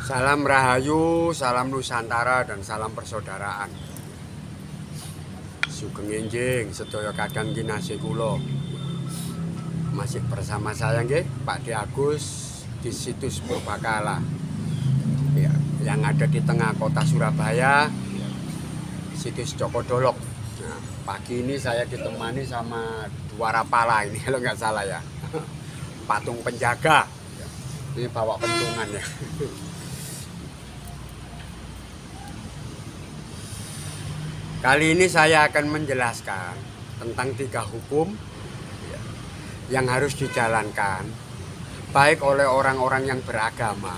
Salam Rahayu, salam Nusantara, dan salam persaudaraan. Sugeng enjing sedaya kadang kinasih kula. Masih bersama saya nggih, Pak D. Agus di situs Purbakala. Ya, yang ada di tengah kota Surabaya, situs Joko Dolok. Nah, pagi ini saya ditemani sama dua rapala ini kalau nggak salah ya. Patung penjaga. Ini bawa pentungan ya. Kali ini saya akan menjelaskan tentang 3 hukum yang harus dijalankan baik oleh orang-orang yang beragama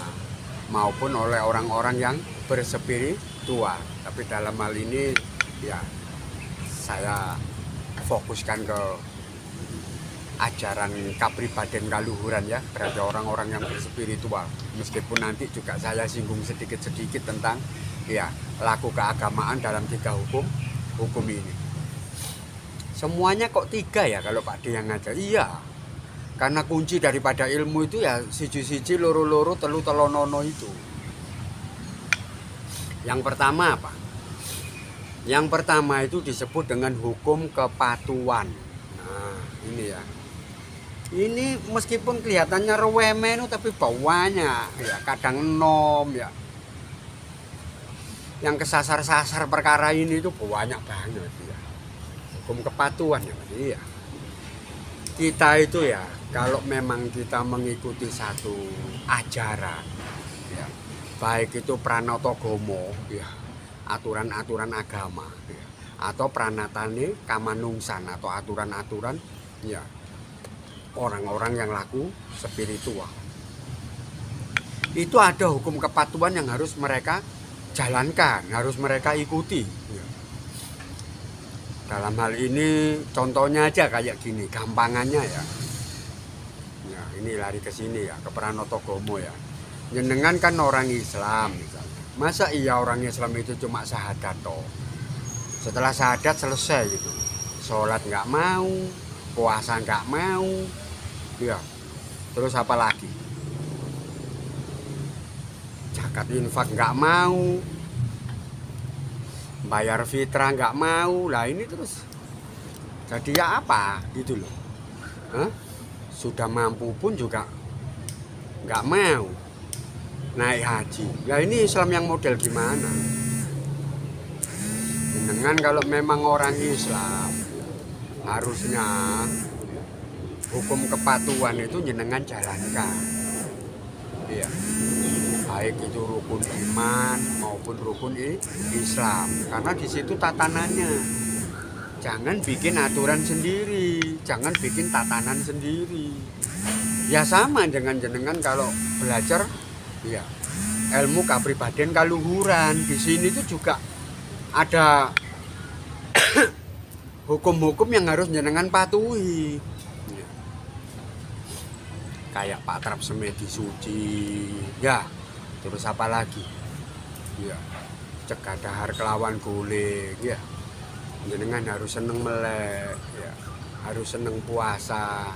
maupun oleh orang-orang yang berspiritual. Tapi dalam hal ini ya saya fokuskan ke ajaran kapribadian kaluhuran ya, berarti orang-orang yang berspiritual. Meskipun nanti juga saya singgung sedikit-sedikit tentang ya laku keagamaan dalam 3 hukum ini. Semuanya kok 3 ya kalau Pak D yang ngajar? Iya, karena kunci daripada ilmu itu ya siji-siji loro-loro telu telonono itu. Yang pertama apa? Yang pertama itu disebut dengan hukum kepatuhan. Nah ini ya, ini meskipun kelihatannya rewemen tapi bawahnya ya kadang enom ya. Yang kesasar-sasar perkara ini itu banyak banget ya. Hukum kepatuhan ya, iya. Kita itu ya kalau memang kita mengikuti satu ajaran ya, baik itu pranatagomo ya, aturan-aturan agama ya, atau pranatane kamanungsan atau aturan-aturan ya orang-orang yang laku spiritual. Itu ada hukum kepatuhan yang harus mereka jalankan, harus mereka ikuti. Dalam hal ini contohnya aja kayak gini, gampangannya ya. Ya ini lari ke sini ya, ke pranatagomo ya. Jenengan kan orang Islam misalnya. Masa iya orang Islam itu cuma syahadat toh? Setelah syahadat selesai gitu. Sholat nggak mau, puasa nggak mau, ya. Terus apa lagi? Zakat infak nggak mau, bayar fitrah nggak mau. Lah ini terus jadi ya apa gitu loh. Sudah mampu pun juga nggak mau naik haji. Lah ini Islam yang model gimana? Dengan kalau memang orang Islam harusnya hukum kepatuhan itu jenengan jalankan. Iya. Baik itu rukun iman maupun rukun Islam, karena di situ tatanannya. Jangan bikin aturan sendiri, jangan bikin tatanan sendiri. Ya sama dengan jenengan kalau belajar ya ilmu kapribadian kaluhuran, di sini tuh juga ada hukum-hukum yang harus jenengan patuhi. Ya. Kayak Pak Trap Semedi Suci, ya. Terus apa lagi? Ya, cegah dahar kelawan guling, ya. Jenengan harus seneng melek, ya. Harus seneng puasa.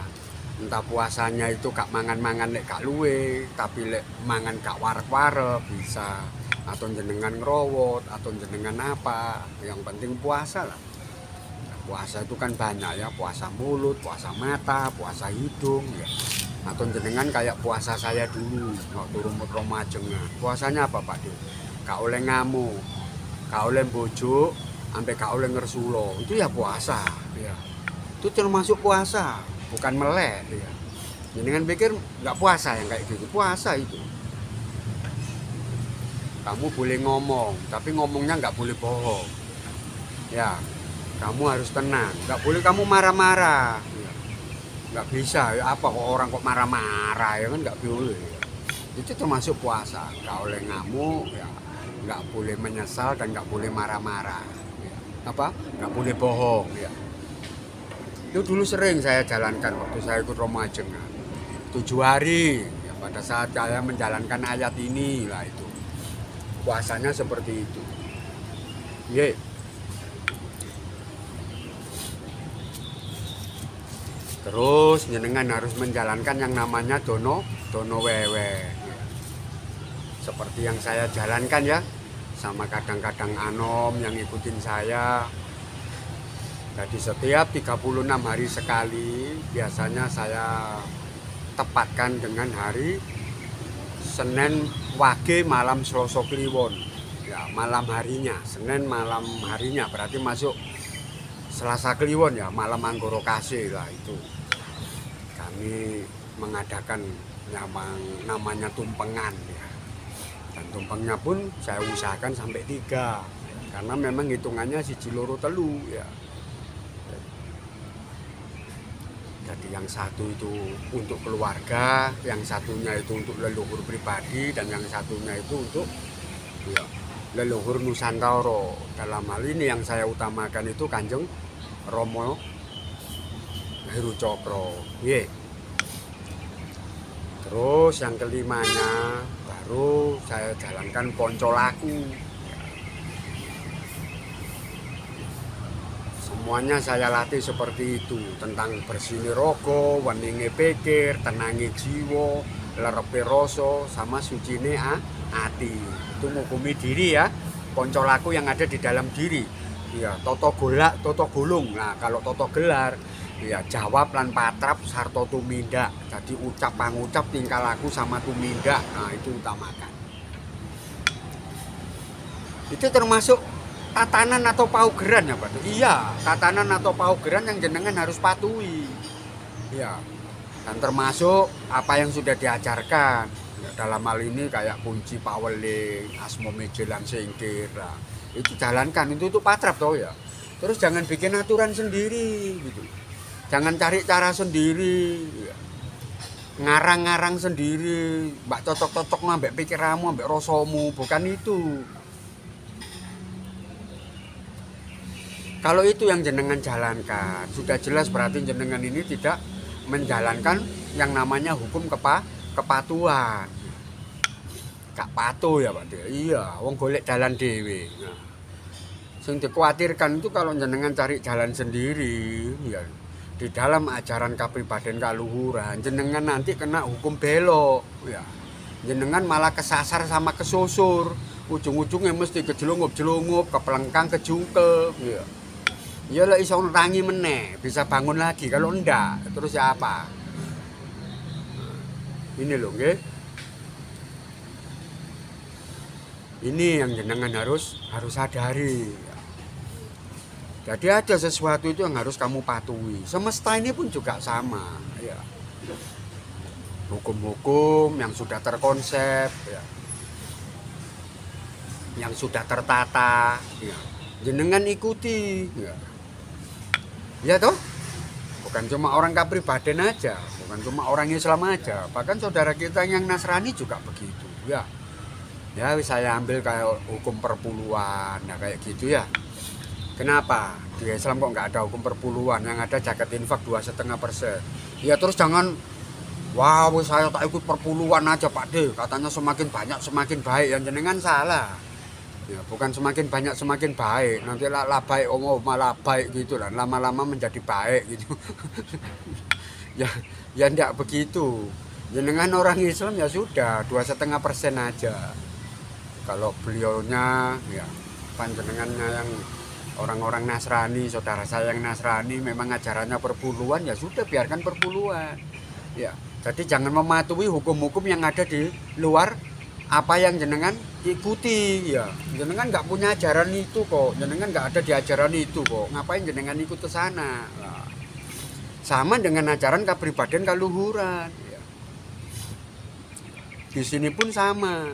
Entah puasanya itu gak mangan-mangan lek gak luwe, tapi lek mangan gak warek-warek bisa. Atau jenengan ngerowot, atau jenengan apa. Yang penting puasa lah. Puasa itu kan banyak ya, puasa mulut, puasa mata, puasa hidung ya. Atau jenengan kayak puasa saya dulu waktu rumput romajengan. Puasanya apa Pak D? Gak oleh ngamuk, gak oleh bojo, sampai gak oleh ngersulo. Itu ya puasa ya. Itu termasuk puasa, bukan melek ya. Jenengan pikir gak puasa yang kayak gitu? Puasa itu. Kamu boleh ngomong, tapi ngomongnya gak boleh bohong. Ya, kamu harus tenang, gak boleh kamu marah-marah. Nggak bisa ya, apa kok orang kok marah-marah ya kan nggak boleh ya. Itu termasuk puasa, nggak boleh ngamuk ya, nggak boleh menyesal dan nggak boleh marah-marah ya. Apa nggak boleh bohong ya. Itu dulu sering saya jalankan waktu saya ikut romajengan 7 hari ya, pada saat saya menjalankan ayat ini lah itu puasanya seperti itu ye. Terus jenengan harus menjalankan yang namanya dono wewe. seperti yang saya jalankan ya, sama kadang-kadang Anom yang ikutin saya. Jadi setiap 36 hari sekali biasanya saya tepatkan dengan hari Senin Wage malam Selasa Kliwon. Ya, malam harinya, Senin malam harinya berarti masuk Selasa Kliwon ya, malam Anggoro Kasih lah itu. Kami mengadakan yang namanya tumpengan ya. Dan tumpengnya pun saya usahakan sampai 3 karena memang hitungannya siji loro telu ya. Jadi yang satu itu untuk keluarga, yang satunya itu untuk leluhur pribadi, dan yang satunya itu untuk ya, leluhur Nusantara. Dalam hal ini yang saya utamakan itu Kanjeng Romo Heru Cokro. Yeah. Terus yang kelimanya baru saya jalankan Ponco Laku. Semuanya saya latih seperti itu, tentang bersini rogo, weninge pikir, tenangi jiwa, lerepe rasa, sama sucine ati. Itu ngukumi diri ya, Ponco Laku yang ada di dalam diri. Ya, toto golak, toto gulung. Nah, kalau toto gelar, ya jawab lan patrap sarto tumindak. Jadi ucap pangucap tingkah laku sama tumindak. Nah, itu utamakan. Itu termasuk tatanan atau paugeran ya Pak? Iya, tatanan atau paugeran yang jenengan harus patuhi. Ya, dan termasuk apa yang sudah diajarkan. Ya, dalam hal ini kayak kunci paweling, asmo mejelan singkir. Nah, itu jalankan, itu patrap toh ya. Terus jangan bikin aturan sendiri gitu. Jangan cari cara sendiri. Ya. Ngarang-ngarang sendiri, mbak cocok-cocok ngambek pikiranmu, ambek rasamu, bukan itu. Kalau itu yang jenengan jalankan, sudah jelas berarti jenengan ini tidak menjalankan yang namanya hukum kepatuhan. Gak patuh ya Pak. Iya, wong golek jalan dhewe. Nah, sing dikhawatirkan itu kalau jenengan cari jalan sendiri, ya di dalam ajaran kapribadian kaluhuran, jenengan nanti kena hukum belok, ya. Jenengan malah kesasar sama kesusur, ujung-ujungnya mesti kejelungup-jelungup, kepelengkang, kejungkel, ya. Ya lah iso nerangi meneh, bisa bangun lagi. Kalau enggak, terus ya apa? Ini loh, nggih. Ini yang jenengan harus sadari. Jadi ada sesuatu itu yang harus kamu patuhi. Semesta ini pun juga sama, ya. Hukum-hukum yang sudah terkonsep, ya. Yang sudah tertata, ya. Jenengan ikuti, ya. Ya toh, bukan cuma orang kapribaden aja, bukan cuma orang Islam aja, bahkan saudara kita yang Nasrani juga begitu, ya. Ya, saya ambil kayak hukum perpuluhan, ya kayak gitu ya. Kenapa? Di Islam kok nggak ada hukum perpuluhan, yang ada zakat infak 2,5%. Ya terus jangan, wah saya tak ikut perpuluhan aja Pak De, katanya semakin banyak semakin baik, yang jenengan salah. Ya, bukan semakin banyak semakin baik, nanti lah baik malah baik gitu lah, lama-lama menjadi baik gitu. ya enggak begitu. Jenengan orang Islam ya sudah 2,5% aja. Kalau beliaunya ya panjenengannya yang orang-orang Nasrani, saudara saya yang Nasrani memang ajarannya perpuluhan, ya sudah biarkan perpuluhan. Ya, jadi jangan mematuhi hukum-hukum yang ada di luar apa yang jenengan ikuti, ya. Jenengan nggak punya ajaran itu kok, jenengan nggak ada di ajaran itu kok, ngapain jenengan ikut ke sana? Nah, sama dengan ajaran kapribadian kaluhuran, ya. Di sini pun sama,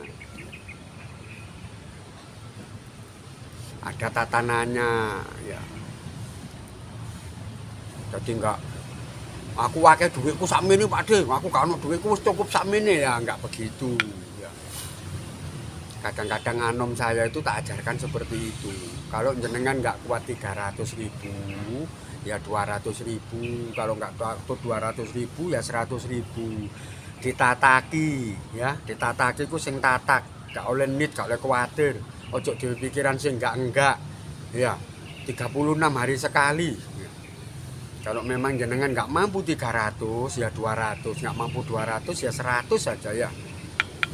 ada tatanannya, ya. Jadi nggak, aku wakai duitku sakmene Pak De, aku gak ono duitku wis cukup sakmene, ya nggak begitu. Kadang-kadang Anom saya itu tak ajarkan seperti itu. Kalau jenengan nggak kuat 300.000, ya 200.000. Kalau nggak kuat 200.000, ya 100.000. Ditataki, ya ditataki ku sing tatak. Gak oleh nit, gak oleh khawatir. Ojo dhewe pikiran sing enggak. Ya 36 hari sekali. Kalau memang jenengan nggak mampu 300, ya 200. Nggak mampu 200, ya 100 saja ya.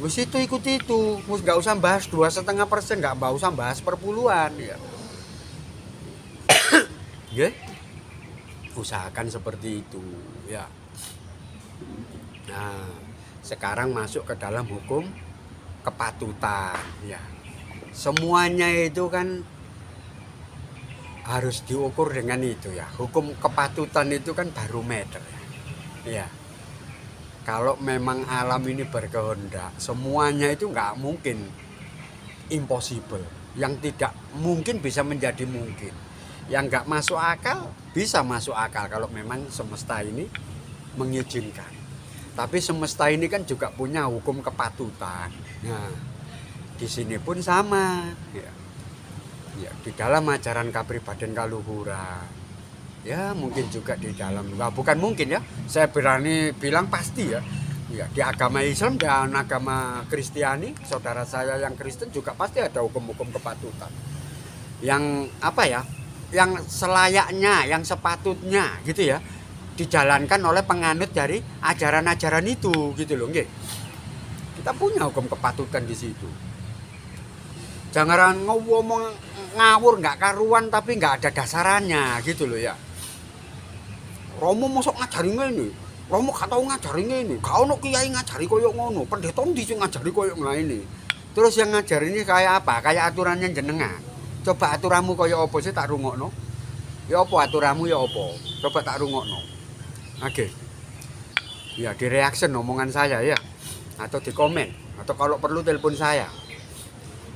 Wis itu ikut itu, wis nggak usah bahas 2,5%, nggak usah bahas perpuluhan ya. Nggih. Usahakan seperti itu ya. Nah, sekarang masuk ke dalam hukum kepatutan ya. Semuanya itu kan harus diukur dengan itu ya. Hukum kepatutan itu kan barometer ya. Kalau memang alam ini berkehendak, semuanya itu nggak mungkin impossible. Yang tidak mungkin bisa menjadi mungkin. Yang nggak masuk akal bisa masuk akal kalau memang semesta ini mengizinkan. Tapi semesta ini kan juga punya hukum kepatutan. Nah, di sini pun sama ya. Ya, di dalam ajaran kapribadian kaluhuran. Ya, mungkin juga di dalam, bukan mungkin ya. Saya berani bilang pasti ya. Ya, di agama Islam dan agama Kristiani, saudara saya yang Kristen juga pasti ada hukum-hukum kepatutan. Yang apa ya? Yang selayaknya, yang sepatutnya gitu ya, dijalankan oleh penganut dari ajaran-ajaran itu gitu loh, nggih. Kita punya hukum kepatutan di situ. Jangan ngomong ngawur nggak karuan tapi nggak ada dasarannya gitu loh ya. Romo mosok ngajari ngene, Romo gak tau ngajari ngene, gak ono kiai ngajari koyo ngono, pendeta ndi sing ngajari koyo ngene. Terus yang ngajari ini kayak apa? Kayak aturannya jenengan. Coba aturanmu koyo apa sih tak rungokno? Ya apa aturanmu ya apa? Coba tak rungokno. Oke. Ya di reaction omongan saya ya. Atau di komen, atau kalau perlu telepon saya.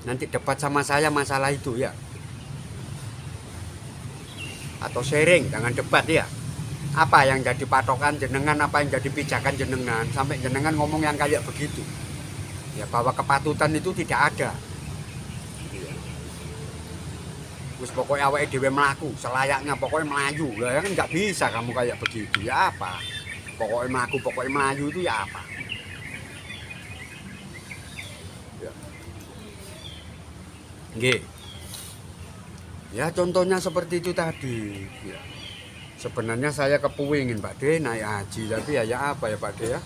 Nanti debat sama saya masalah itu ya. Atau sharing, jangan debat ya. Apa yang jadi patokan jenengan, apa yang jadi pijakan jenengan, sampai jenengan ngomong yang kayak begitu. Ya bahwa kepatutan itu tidak ada. Terus pokoknya awake dhewe mlaku, selayaknya pokoknya melayu. Lah kan nggak bisa kamu kayak begitu. Ya apa? Pokoknya mlaku, pokoknya melayu itu ya apa? Ya. Nggih. Ya contohnya seperti itu tadi. Ya. Sebenarnya saya kepuingin Pak De naik haji, tapi ya apa ya Pak De ya.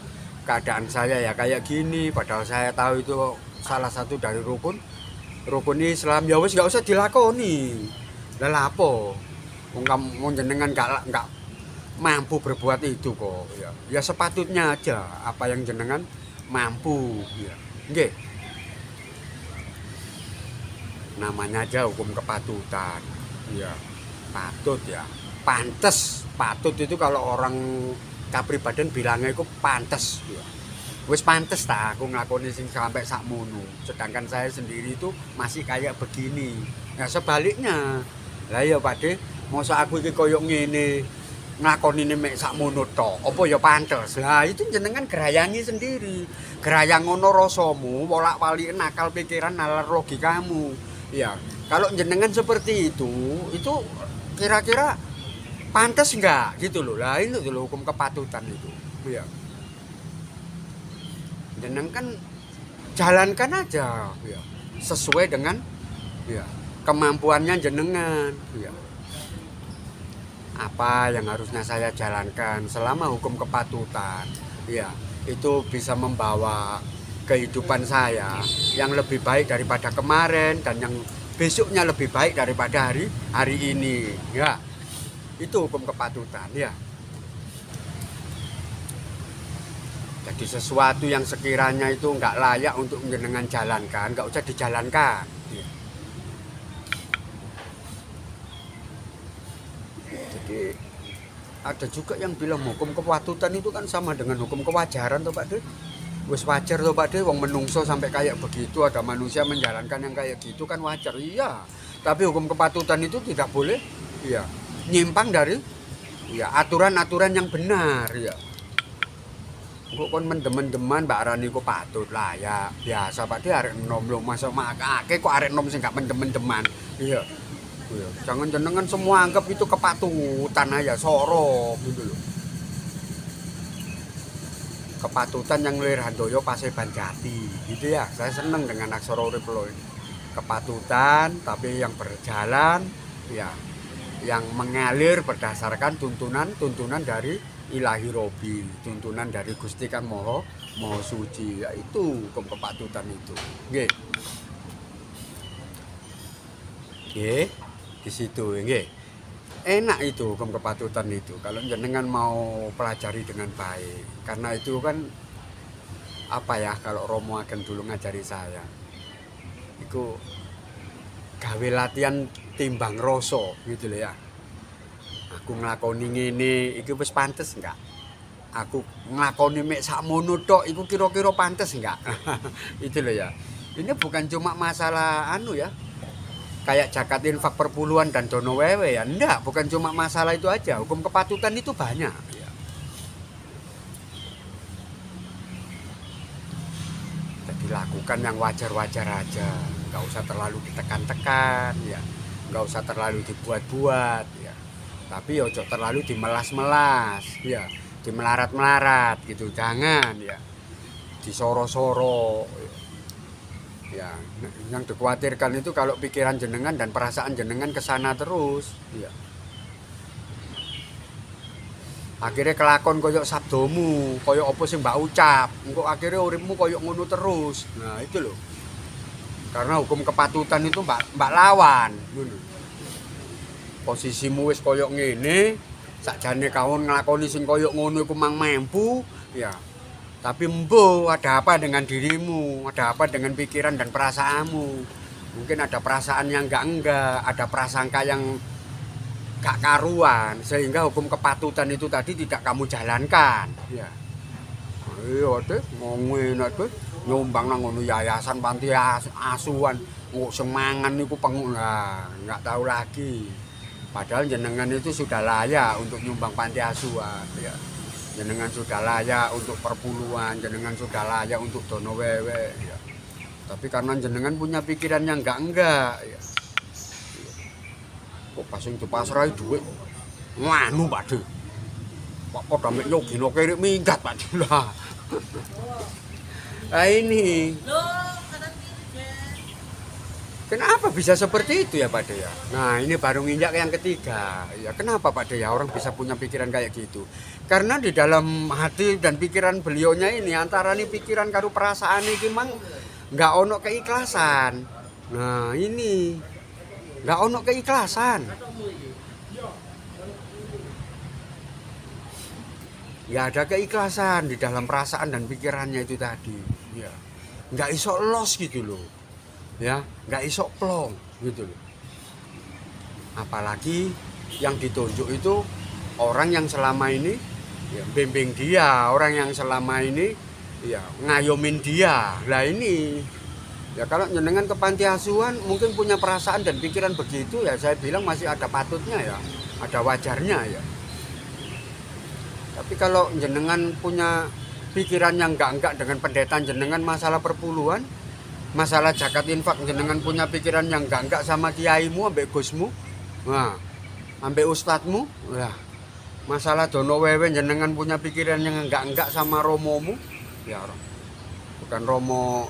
Keadaan saya ya kayak gini, padahal saya tahu itu salah satu dari rukun Islam. Ya wis gak usah dilakoni. Lah lapo? Wong jenengan gak mampu berbuat itu kok ya. Ya sepatutnya aja apa yang jenengan mampu ya. Nggih. Namanya aja hukum kepatutan. Ya, patut ya. Pantes, patut itu kalau orang kapribadian bilangnya itu pantes ya. Wis pantes tak aku nglakoni sing sampai sakmono. Sedangkan saya sendiri itu masih kayak begini. Nah sebaliknya. Lah ya Pak De, mosok aku iki koyo ngene nglakonine mek sakmono tok. Apa ya pantes? Lah itu jenengan gerayangi sendiri. Gerayang ngono rasamu, wolak-walik nakal pikiran, nalar logikamu. Ya, kalau jenengan seperti itu kira-kira pantas enggak gitu loh. Lah itu loh hukum kepatutan itu. Ya. Jenengan kan jalankan aja ya. Sesuai dengan ya kemampuannya jenengan ya. Apa yang harusnya saya jalankan selama hukum kepatutan ya, itu bisa membawa kehidupan saya yang lebih baik daripada kemarin dan yang besoknya lebih baik daripada hari ini ya. Itu hukum kepatutan ya. Jadi sesuatu yang sekiranya itu nggak layak untuk jenengan jalankan, nggak usah dijalankan ya. Jadi ada juga yang bilang hukum kepatutan itu kan sama dengan hukum kewajaran toh Pak De. Wis wajar toh Pak De, wong menungso sampai kayak begitu, ada manusia menjalankan yang kayak gitu kan wajar. Iya. Tapi hukum kepatutan itu tidak boleh ya nyimpang dari ya aturan-aturan yang benar ya. Kok kon mendem-mendeman Mbak Rani kok patut lah ya. Biasa Pak De arek enom lho, masa makake kok arek enom sing gak mendem-mendeman. Iya. Iya, jangan jenengan semua anggap itu kepatutan aja, soro gitu loh. Kepatutan yang lir handoyo Paseban Jati gitu ya. Saya seneng dengan aksara urip ini. Kepatutan tapi yang berjalan ya, yang mengalir berdasarkan tuntunan dari Ilahi Robi, tuntunan dari Gusti Kang Moho mau suci, ya itu hukum kepatutan itu. Nggih. Nggih, di situ nggih. Enak itu hukum kepatutan itu kalau jenengan mau pelajari dengan baik. Karena itu kan apa ya, kalau Romo akan dulu ngajari saya. Iku gawe latihan timbang rasa gitu loh ya. Aku nglakoni ngene iki wis pantes enggak? Aku nglakoni mek sakmono tok iku kira-kira pantes enggak? Itu loh ya. Ini bukan cuma masalah anu ya. Kayak zakat infak perpuluhan dan dono wewe ya. Enggak, bukan cuma masalah itu aja. Hukum kepatutan itu banyak ya. Jadi lakukan yang wajar-wajar aja. Enggak usah terlalu ditekan-tekan ya. Enggak usah terlalu dibuat-buat ya. Tapi ojo terlalu dimelas-melas ya. Dimelarat-melarat gitu. Jangan ya. Disoro-soro ya. Yang dikhawatirkan itu kalau pikiran jenengan dan perasaan jenengan ke sana terus ya. Akhirnya kelakon koyok sabdomu, koyok apa sing mbak ucap, engko akhirnya uripmu koyok ngono terus. Nah itu loh. Karena hukum kepatutan itu mbak lawan ngono. Posisimu wis koyok ngene, sakjane kawon nglakoni sing koyok ngono iku mang mampu ya. Tapi mbo ada apa dengan dirimu, ada apa dengan pikiran dan perasaanmu. Mungkin ada perasaan yang enggak, ada prasangka yang gak karuan, sehingga hukum kepatutan itu tadi tidak kamu jalankan ya. Iya deh, ngomongin deh, nyumbang nang ngono yayasan panti asuhan, nggak semangan niku pengguna, nggak tahu lagi. Padahal jenengan itu sudah layak untuk nyumbang panti asuhan ya. Jenengan sudah layak untuk perpuluhan, jenengan sudah layak untuk dono wewe ya. Tapi karena jenengan punya pikiran yang enggak ya. Kok pas sing dipasrahi dhuwit nganu Pak De. Kok padha mek nyogino kiri minggat Pak De lah. Nah ini. Kenapa bisa seperti itu ya Pak De ya? Nah ini baru nginjak yang ketiga ya. Kenapa Pak De ya orang bisa punya pikiran kayak gitu? Karena di dalam hati dan pikiran beliaunya ini antara nih pikiran karo perasaan ini memang nggak ono keikhlasan. Nah ini nggak ono keikhlasan. Nggak ada keikhlasan di dalam perasaan dan pikirannya itu tadi. Ya. Nggak iso los gitu loh. Ya, nggak iso plong gitu loh. Apalagi yang ditunjuk itu orang yang selama ini ya, bimbing dia, orang yang selama ini ya ngayomin dia. Lah ini ya kalau jenengan ke panti asuhan mungkin punya perasaan dan pikiran begitu ya, saya bilang masih ada patutnya ya, ada wajarnya ya. Tapi kalau jenengan punya pikiran yang enggak dengan pendeta jenengan masalah perpuluhan, masalah zakat infak jenengan punya pikiran yang enggak sama kiaimu ambek gusmu, nah ambek ustadmu, nah masalah dono wewe jenengan punya pikiran yang enggak sama romomu, ya bukan romo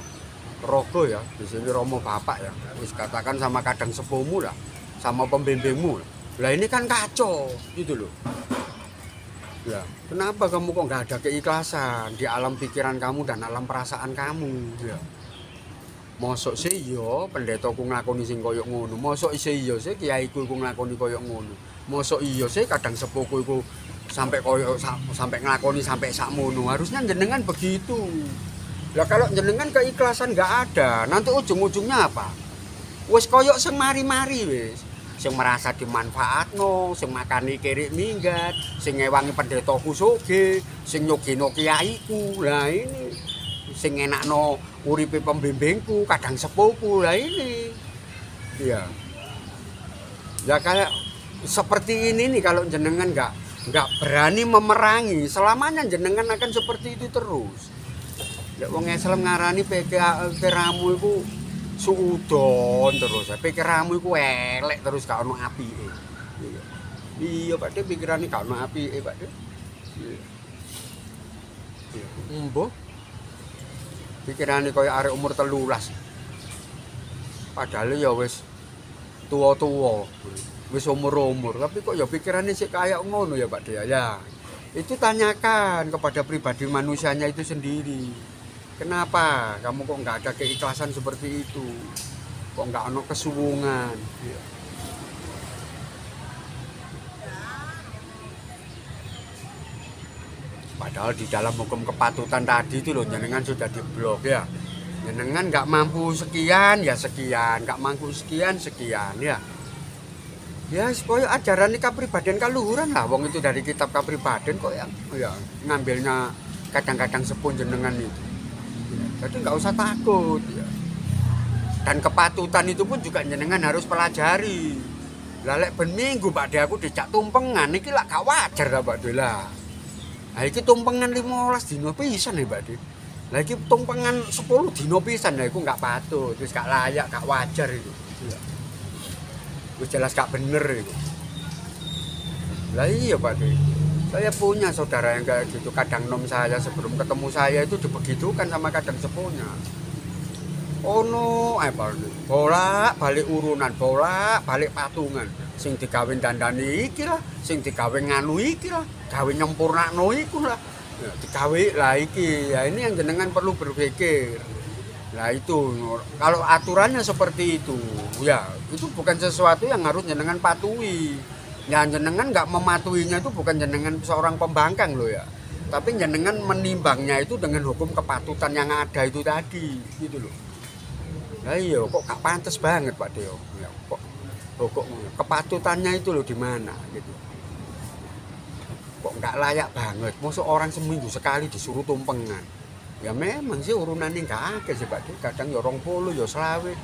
rogo ya, di sini romo bapak ya, wis katakan sama kadang sepuhmu lah, sama pembimbingmu. Lah ini kan kacau gitu loh. Ya, kenapa kamu kok nggak ada keikhlasan di alam pikiran kamu dan alam perasaan kamu? Ya. Mosok sih yo pendetaku nglakoni sing koyo ngono. Mosok isih iya sih kiaiku iku nglakoni koyo ngono. Mosok iya sih kadang sepuhku iku sampai koyo sampai nglakoni sampai sakmono. Harusnya jenengan begitu. Lah kalau jenengan keikhlasan nggak ada, nanti ujung-ujungnya apa? Wis koyo sing mari-mari wis. Sing merasa dimanfaatno, sing makani kirik minggat, sing ngewangi pendetaku sugih, sing nyogino kiaiku. Lah ini sing enakno uripe pembimbingku, kadang sepuhku. Lah ini. Ya. Ya kayak seperti ini nih kalau jenengan nggak berani memerangi, selamanya jenengan akan seperti itu terus. Ya wong Islam ngarani pikiramu iku suudon terus. Pikiramu iku elek terus gak ono apike. Iya Pak De, pikirane gak ono apike Pak De. Iya. Mbah. Pikirane koyo arek umur 13. Padahal ya wis tua-tua. Wis umur-umur, tapi kok ya pikirane sik kaya ngono ya Pak De ya. Itu tanyakan kepada pribadi manusianya itu sendiri. Kenapa kamu kok nggak ada keikhlasan seperti itu? Kok nggak ada kesuwungan? Ya. Padahal di dalam hukum kepatutan tadi itu loh, jenengan sudah diblok ya. Jenengan nggak mampu sekian ya sekian, nggak mampu sekian sekian ya. Ya supaya ajaran ini kapribadian kaluhuran lah, wong itu dari kitab kapribadian kok ya ngambilnya kadang-kadang sepun jenengan itu. Ya, jadi nggak usah takut ya. Dan kepatutan itu pun juga jenengan harus pelajari. Lalek ben minggu Pak De aku dijak tumpengan iki lak gak wajar lah Pak De lah. Nah iki tumpengan 15 dino pisan nih Pak De. Lah iki tumpengan 10 dino pisan lah iku gak patut, wis gak layak, gak wajar itu. Ya. Wis jelas gak bener itu. Lah iya Pak De. Saya punya saudara yang kayak gitu, kadang nom saya sebelum ketemu saya itu dibegitukan sama kadang sepunya. Oh no, bolak balik urunan, bolak balik patungan. Sing digawe dandani iki lah, sing digawe nganu iki lah, gawe nyempurnakno iku lah. Ya, digawe lah iki. Ya ini yang jenengan perlu berpikir. Nah itu, kalau aturannya seperti itu, ya itu bukan sesuatu yang harus jenengan patuhi. Yang jenengan nggak mematuhinya itu bukan jenengan seorang pembangkang loh ya. Tapi jenengan menimbangnya itu dengan hukum kepatutan yang ada itu tadi, gitu loh. Nah iya, kok gak pantas banget Pak Deo. Ya, kok kepatutannya itu loh di mana gitu. Kok nggak layak banget. Maksud orang seminggu sekali disuruh tumpengan. Ya memang sih urunannya nggak ada sih Pak Deo. Kadang ya 20 ya 20.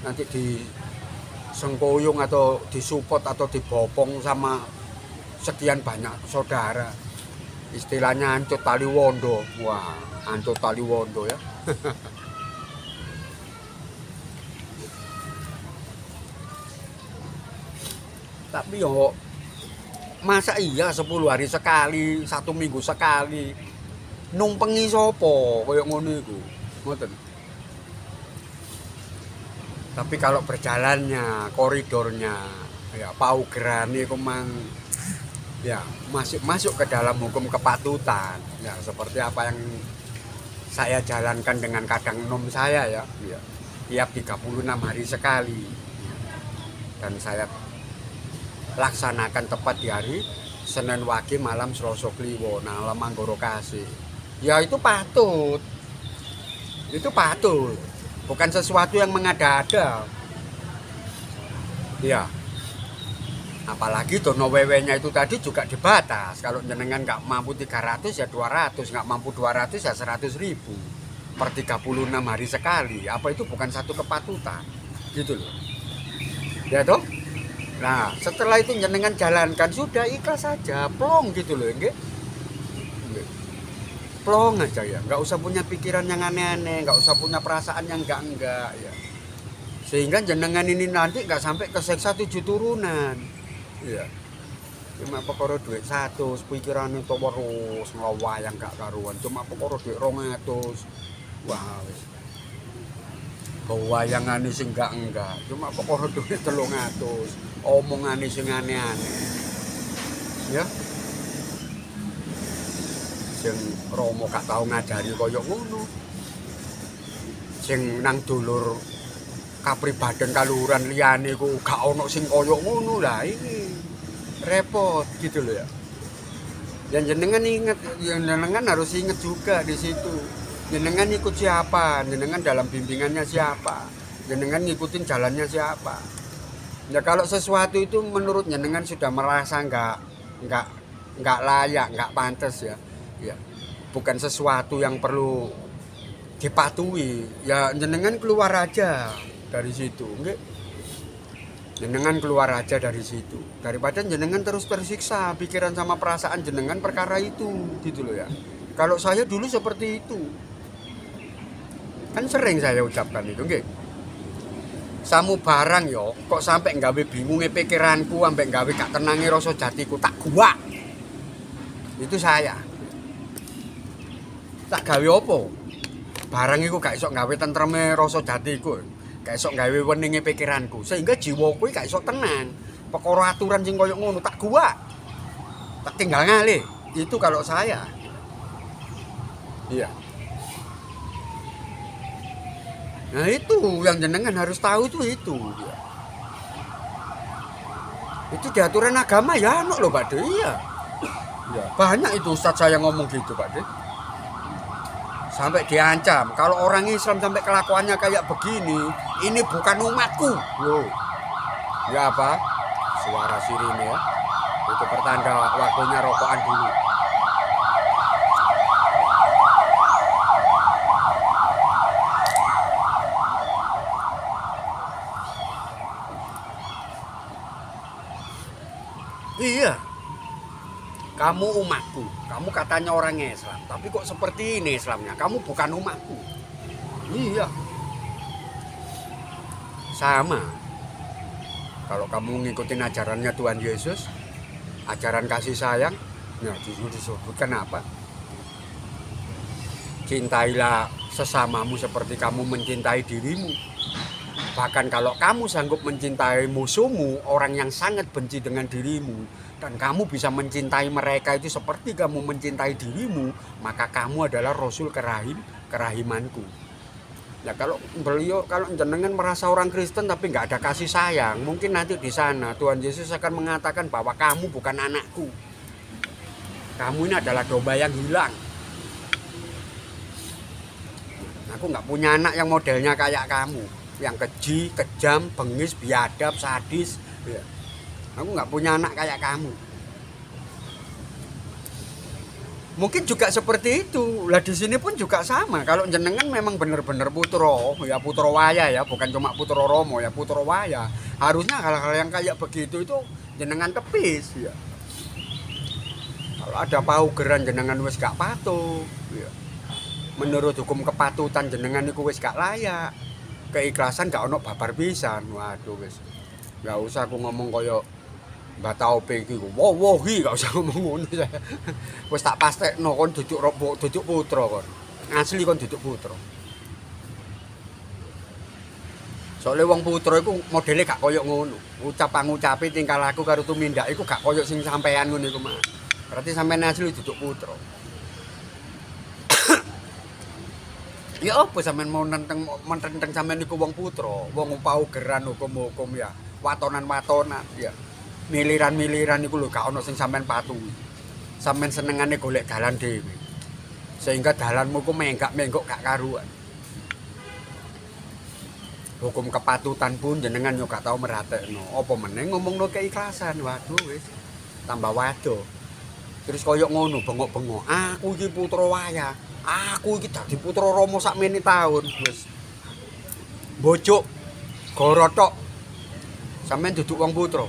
Nanti di sengkoyung atau disupport atau dibopong sama sekian banyak saudara. Istilahnya ancut tali wondo. Wah, ancut tali wondo ya. Tapi yo masa iya 10 hari sekali, 1 minggu sekali numpengi sopo kaya ngono iku. Ngoten. Tapi kalau berjalannya, koridornya, ya paugerane iku mang ya masuk ke dalam hukum kepatutan. Ya seperti apa yang saya jalankan dengan kadang nom saya ya. Ya. Tiap 36 hari sekali. Dan saya laksanakan tepat di hari Senin Wage malam Selasa Kliwon malam Anggoro Kasih. Ya itu patut. Itu patut. Bukan sesuatu yang mengada-ada. Ya. Apalagi dono wewe-nya itu tadi juga dibatas. Kalau jenengan nggak mampu 300 ya 200, nggak mampu 200 ya 100.000 per 36 hari sekali. Apa itu bukan satu kepatutan? Gitu loh. Ya toh? Nah, setelah itu jenengan jalankan sudah ikhlas saja, plong gitu loh, nggih. Plong aja ya, nggak usah punya pikiran yang aneh-aneh, nggak usah punya perasaan yang enggak ya. Sehingga jenengan ini nanti nggak sampai keseksa 7 turunan. Ya. Cuma perkara duit 100, pikiran itu terus ngelawayang gak karuan. Cuma perkara duit 200. Wah, wis. Wayangane sing enggak. Cuma perkara duit 300. Omongane sing aneh-aneh. Ya. Sing Romo gak tau ngajari kaya ngono. Sing nang dulur kapribaden kaluhuran liyane ku gak ono sing kaya ngono lah ini. Repot gitu loh ya. Dan jenengan ingat, jenengan harus ingat juga di situ. Jenengan ikut siapa? Jenengan dalam bimbingannya siapa? Jenengan ngikutin jalannya siapa? Ya kalau sesuatu itu menurut jenengan sudah merasa nggak layak, nggak pantas ya. Ya, bukan sesuatu yang perlu dipatuhi. Ya jenengan keluar aja dari situ, nggih. Jenengan keluar aja dari situ. Daripada jenengan terus tersiksa pikiran sama perasaan jenengan perkara itu, gitu loh ya. Kalau saya dulu seperti itu. Kan sering saya ucapkan itu, nggih. Samu barang yo, kok sampai nggawe bingunge pikiranku, sampai nggawe gak tenange rasa jatiku, tak gua. Itu saya. Tak gawe apa? Barang iku gak iso nggawe tentreme rasa jatiku. Gak iso nggawe weninge pikiranku. Sehingga jiwaku gak iso tenang. Perkara aturan sing koyo ngono tak gua. Tak tinggal ngalih. Itu kalau saya. Iya. Nah itu yang jenengan harus tahu itu. Itu diaturan agama ya loh Pak De. Iya. Ya, banyak itu ustadz saya ngomong gitu Pak De. Sampai diancam, kalau orang Islam sampai kelakuannya kayak begini, ini bukan umatku. Loh. Ya apa? Suara sirine ya. Itu pertanda waktunya rokokan dulu. Iya. Kamu umatku, kamu katanya orang Islam, tapi kok seperti ini Islamnya, kamu bukan umatku. Iya. Sama. Kalau kamu ngikutin ajarannya Tuhan Yesus, ajaran kasih sayang, nah disebutkan apa? Cintailah sesamamu seperti kamu mencintai dirimu. Bahkan kalau kamu sanggup mencintai musuhmu, orang yang sangat benci dengan dirimu, dan kamu bisa mencintai mereka itu seperti kamu mencintai dirimu, maka kamu adalah Rasul kerahimanku. Ya kalau jenengan merasa orang Kristen tapi nggak ada kasih sayang, mungkin nanti di sana Tuhan Yesus akan mengatakan bahwa kamu bukan anakku. Kamu ini adalah domba yang hilang. Aku nggak punya anak yang modelnya kayak kamu, yang keji, kejam, bengis, biadab, sadis. Ya. Aku nggak punya anak kayak kamu. Mungkin juga seperti itu. Lah di sini pun juga sama. Kalau jenengan memang benar-benar putro, ya putro waya ya, bukan cuma putro romo ya, putro waya. Harusnya hal-hal yang kayak begitu itu jenengan tepis ya. Kalau ada paugeran jenengan wis gak patuh ya. Menurut hukum kepatutan jenengan iku wis gak layak. Keikhlasan gak ono babar pisan. Waduh wis. Gak usah aku ngomong koyo Mbak Taupe iki wohi gak usah ngomong ngono saya. Wis tak pastekno kon duduk putra kon. Asli kon duduk putra. Soale wong putra iku modele gak koyo ngono. Ucap-ngucape tingkah laku karo tumindak iku gak koyo sing sampean ngono iku mah. Berarti sampean asli duduk putra. Ya apa sampean mau mententeng sampean iku wong putra, wong paugeran hukum-hukum ya, watonan-watonan ya. Miliran-miliran iku lho gak ono sing sampean patuhi. Sampean senengane golek dalan dhewe. Sehingga dalanmu ku menggak-menggok gak karuan. Hukum kepatutan pun jenengan yo gak tau meratekno. Apa meneh ngomongno keikhlasan. Waduh wis tambah wado. Terus koyo ngono bengok-bengok. Aku iki putra wayah. Aku iki dadi putra Rama sakmene taun wis. Bojok gorotok. Sampeyan duduk wong putra.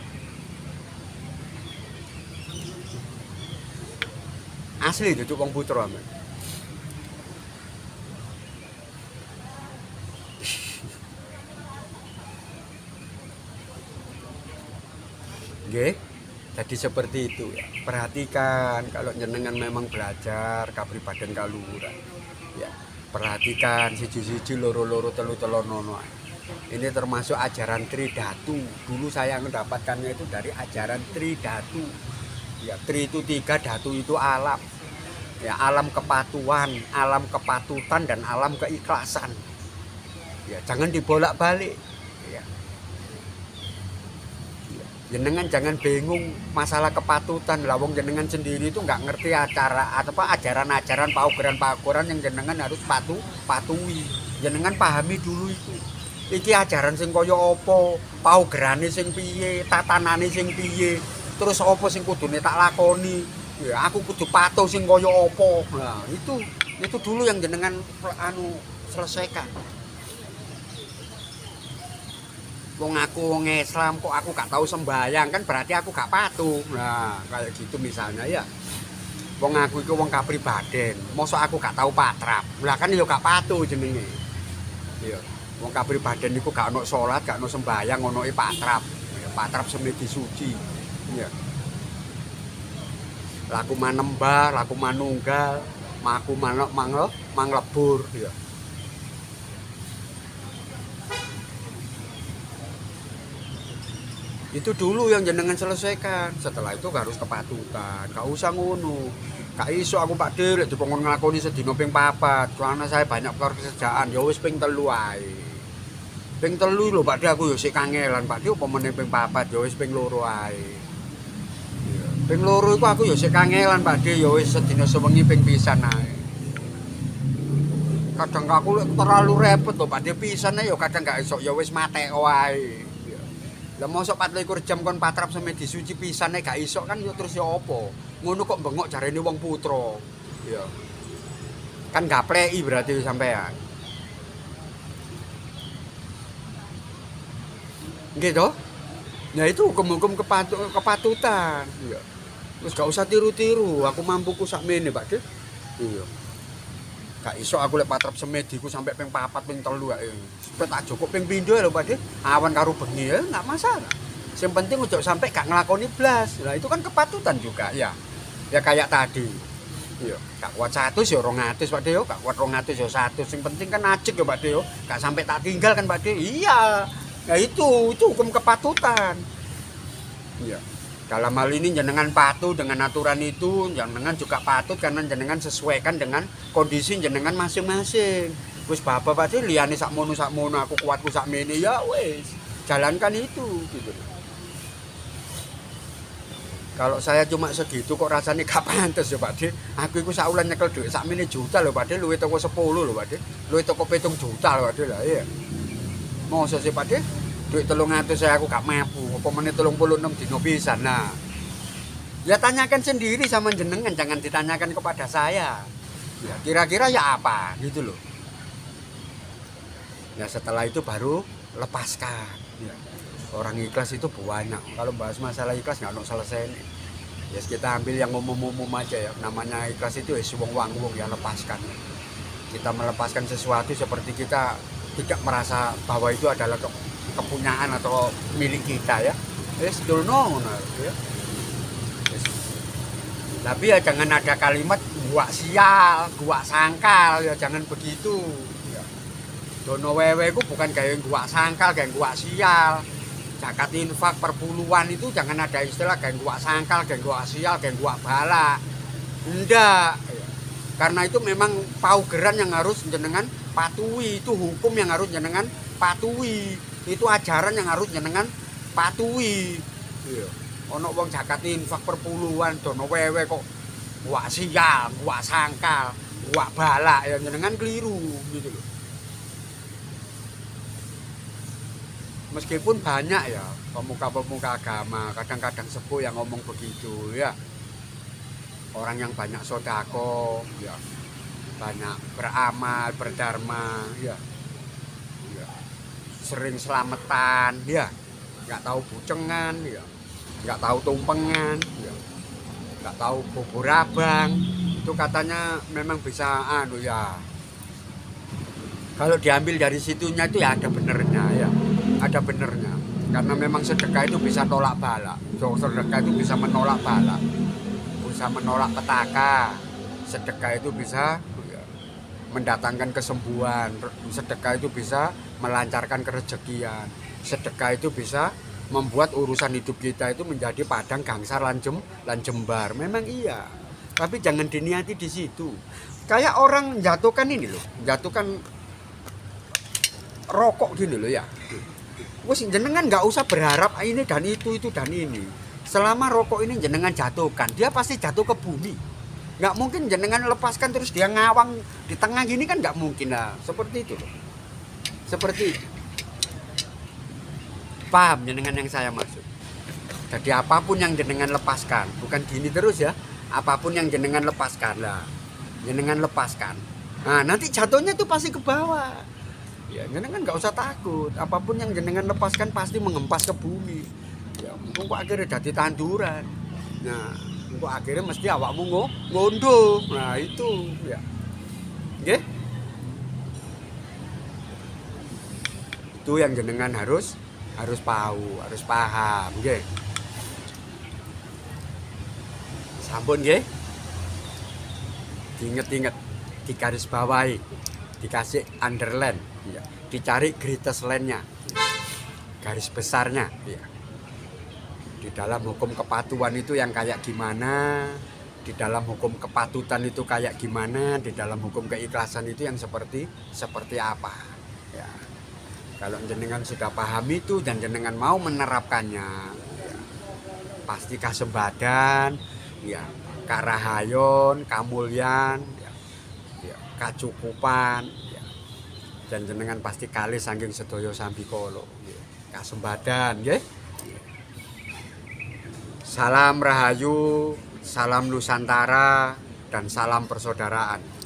Asli duduk wong putra amen. Nggih. Jadi seperti itu ya. Perhatikan kalau jenengan memang belajar kapribaden kaluhuran. Ya, perhatikan siji-siji loro-loro telu-telonono. Ini termasuk ajaran Tridatu. Dulu saya mendapatkannya itu dari ajaran Tridatu. Ya, Tri itu 3, Datu itu alam. Ya, alam kepatuhan, alam kepatutan dan alam keikhlasan. Ya, jangan dibolak-balik. Ya. Jenengan jangan bingung masalah kepatutan. Lawong jenengan sendiri itu nggak ngerti ajaran-ajaran paugeran-paugeran yang jenengan harus patuhi. Jenengan pahami dulu itu. Iki ajaran sing kaya apa, paugerane sing piye, tatanane sing piye, terus apa sing kudune tak lakoni. Ya aku kudu patuh sing kaya apa. Nah, itu dulu yang jenengan selesaikan. Wong aku wong Islam kok aku gak tahu sembahyang kan berarti aku gak patuh. Nah, kayak gitu misalnya ya. Wong aku iku wong kapribaden, mosok aku gak tahu patrap. Lah kan ya gak patuh jenenge. Iya. Wong kapribaden iku gak ono salat, gak ono sembahyang, onoke patrap. Ya, patrap semedi suci. Iya. Laku manembah, laku manunggal, maku manglebur ya. Itu dulu yang jenengan selesaikan. Setelah itu harus kepatutan. Gak usah ngono. Gak iso aku Pak Dir dikon nglakoni sedina ping 4. Karena saya banyak pekerjaan. Ya wis ping 3 ae. Ping 3 lho Pak Dir aku ya sik kangelan. Pak Dir apa meneh ping 4 ya wis ping 2 ae. Ping 2 iku aku ya sik kangelan Pak Dir ya wis sedina sewengi ping pisan ae. Kadang aku terlalu repot lho Pak Dir pisan ya kadang gak iso ya wis matek wae. Lah mosok 24 jam kon patrap semedi suci pisane gak iso kan yo terus yo apa? Ngono kok bengok jarene wong putra. Ya. Kan gak pleki berarti sampean. Nggih toh? Nah itu hukum-hukum kepatutan. Iya. Terus gak usah tiru-tiru, aku mampuku sakmene, Pak Dik. Iya. Gak iso aku lek patrap semediku sampai ping 4 ping 3 ae. Sepet tak cukup ping pindho lho Pak Dik. Awan karo bengi ya enggak masalah. Yang penting ojo sampai gak ngelakoni blas. Nah itu kan kepatutan juga ya. Ya kayak tadi. Iya, gak kuat 100 ya 200 Pak Dik, gak kuat 200 ya 100. Yang penting kan ajek ya Pak Dik, gak sampai tak tinggal kan Pak Dik. Iya. Nah itu hukum kepatutan. Iya. Dalam hal ini jenengan patuh dengan aturan itu, jenengan juga patuh karena jenengan sesuaikan dengan kondisi jenengan masing-masing. Wis bapak pasti liyane sakmono aku kuatku sakmene ya wis. Jalankan itu gitu. Kalau saya cuma segitu kok rasanya gak pantes ya Pak Dik. Aku iku saulan nyekel dhuwit sakmene juta lho Pak Dik, luwih teko 10 lho Pak Dik. Luwih teko 7 juta lho Pak Dik lah iya. Mosok sih Pak Dik? Duit 300 saya aku gak mampu, apa meneh 36 dino pisan. Nah, ya tanyakan sendiri sama jenengan, jangan ditanyakan kepada saya. Ya, kira-kira ya apa gitu loh. Ya setelah itu baru lepaskan. Ya. Orang ikhlas itu banyak. Kalau bahas masalah ikhlas nggak selesai nih. Ya kita ambil yang umum-umum aja ya. Namanya ikhlas itu ya wong-wong ya lepaskan. Kita melepaskan sesuatu seperti kita tidak merasa bahwa itu adalah kepunyaan atau milik kita ya. Yes, don't know, ya. Yes. Tapi ya jangan ada kalimat gua sial, gua sangkal ya jangan begitu. Ya. Dono wewe ku bukan kayak gua sangkal, kayak gua sial. Zakat infak perpuluhan itu jangan ada istilah kayak gua sangkal, kayak gua sial, kayak gua bala. Enggak. Ya. Karena itu memang paugeran yang harus jenengan patuhi, itu hukum yang harus jenengan patuhi. Itu ajaran yang harus jenengan patuhi. Iya. Ono wong zakat infak perpuluhan dono wewe kok wak sial, wak sangkal, wak balak ya jenengan keliru gitu loh. Meskipun banyak ya pemuka-pemuka agama kadang-kadang sepuh yang ngomong begitu ya. Orang yang banyak sodako ya. Banyak beramal, berdharma ya. Sering selamatan ya, nggak tahu bucengan ya, nggak tahu tumpengan ya, nggak tahu bubur abang itu katanya memang bisa ya kalau diambil dari situnya itu ya ada benernya ya, ada benernya karena memang sedekah itu bisa tolak bala, sedekah itu bisa menolak bala, bisa menolak petaka, sedekah itu bisa mendatangkan kesembuhan, sedekah itu bisa melancarkan kerezekian, sedekah itu bisa membuat urusan hidup kita itu menjadi padang gangsar lan jembar. Memang iya, tapi jangan diniati di situ. Kayak orang jatuhkan ini loh, jatuhkan rokok gini loh ya. Wes jenengan nggak usah berharap ini dan itu dan ini. Selama rokok ini jenengan jatuhkan, dia pasti jatuh ke bumi. Nggak mungkin jenengan lepaskan terus dia ngawang di tengah gini kan nggak mungkin lah. Seperti itu loh. Seperti itu. Paham jenengan yang saya maksud. Jadi apapun yang jenengan lepaskan, bukan gini terus ya. Apapun yang jenengan lepaskan lah, jenengan lepaskan. Nah nanti jatuhnya tuh pasti ke bawah. Ya jenengan nggak usah takut. Apapun yang jenengan lepaskan pasti mengempas ke bumi. Ya mungkin kok akhirnya jadi tanduran. Nah kok akhirnya mesti awakmu ngondo. Nah itu ya. Oke? Itu yang jenengan harus tahu, harus paham, nggih. Sampun nggih. Diinget-inget, digaris bawahi, dikasih underline, ya. Dicari greatest line-nya. Garis besarnya, ya. Di dalam hukum kepatuhan itu yang kayak gimana, di dalam hukum kepatutan itu kayak gimana, di dalam hukum keikhlasan itu yang seperti apa. Ya. Kalau jenengan sudah paham itu dan jenengan mau menerapkannya, ya, pasti kasembadan, ya, karahayon, kamulyan, ya, ya, kacukupan, ya. Dan jenengan pasti kalih saking sedaya sambikala, ya. Kasembadan, ya. Salam Rahayu, salam Nusantara, dan salam persaudaraan.